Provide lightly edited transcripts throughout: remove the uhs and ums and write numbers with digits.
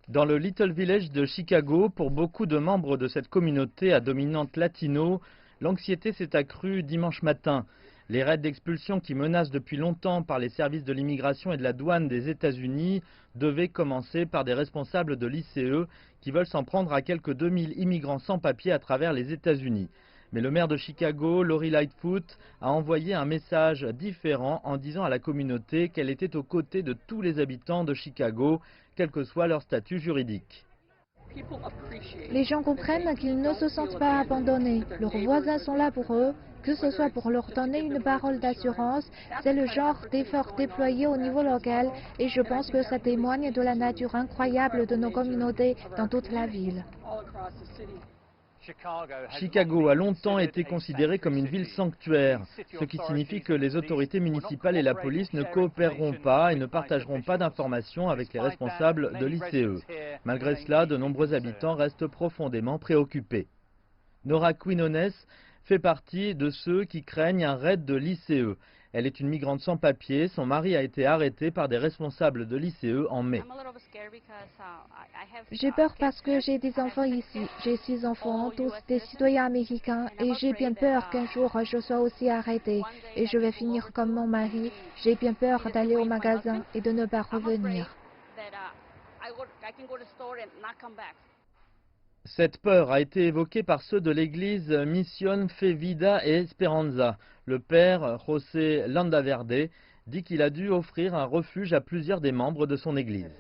Dans le Little Village de Chicago, pour beaucoup de membres de cette communauté à dominante latino, l'anxiété s'est accrue dimanche matin. Les raids d'expulsion qui menacent depuis longtemps par les services de l'immigration et de la douane des États-Unis devaient commencer par des responsables de l'ICE qui veulent s'en prendre à quelques 2000 immigrants sans papier à travers les États-Unis. Mais le maire de Chicago, Lori Lightfoot, a envoyé un message différent en disant à la communauté qu'elle était aux côtés de tous les habitants de Chicago, quel que soit leur statut juridique. Les gens comprennent qu'ils ne se sentent pas abandonnés. Leurs voisins sont là pour eux, que ce soit pour leur donner une parole d'assurance. C'est le genre d'effort déployé au niveau local et je pense que ça témoigne de la nature incroyable de nos communautés dans toute la ville. Chicago a longtemps été considérée comme une ville sanctuaire, ce qui signifie que les autorités municipales et la police ne coopéreront pas et ne partageront pas d'informations avec les responsables de l'ICE. Malgré cela, de nombreux habitants restent profondément préoccupés. Nora Quinones fait partie de ceux qui craignent un raid de l'ICE. Elle est une migrante sans papier. Son mari a été arrêté par des responsables de l'ICE en mai. J'ai peur parce que j'ai des enfants ici. J'ai 6 enfants, tous des citoyens américains, et j'ai bien peur qu'un jour je sois aussi arrêtée. Et je vais finir comme mon mari. J'ai bien peur d'aller au magasin et de ne pas revenir. Cette peur a été évoquée par ceux de l'église Mission Fe Vida et Esperanza. Le père José Landaverde dit qu'il a dû offrir un refuge à plusieurs des membres de son église.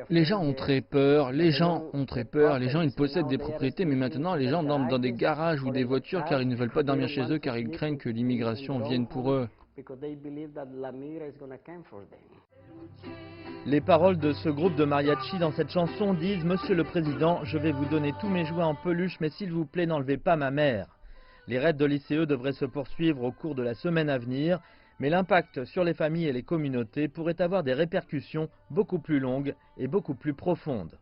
Les gens ont très peur, les gens ils possèdent des propriétés, mais maintenant les gens dorment dans des garages ou des voitures car ils ne veulent pas dormir chez eux car ils craignent que l'immigration vienne pour eux. Les paroles de ce groupe de mariachi dans cette chanson disent « Monsieur le Président, je vais vous donner tous mes jouets en peluche, mais s'il vous plaît, n'enlevez pas ma mère ». Les raids de l'ICE devraient se poursuivre au cours de la semaine à venir, mais l'impact sur les familles et les communautés pourrait avoir des répercussions beaucoup plus longues et beaucoup plus profondes.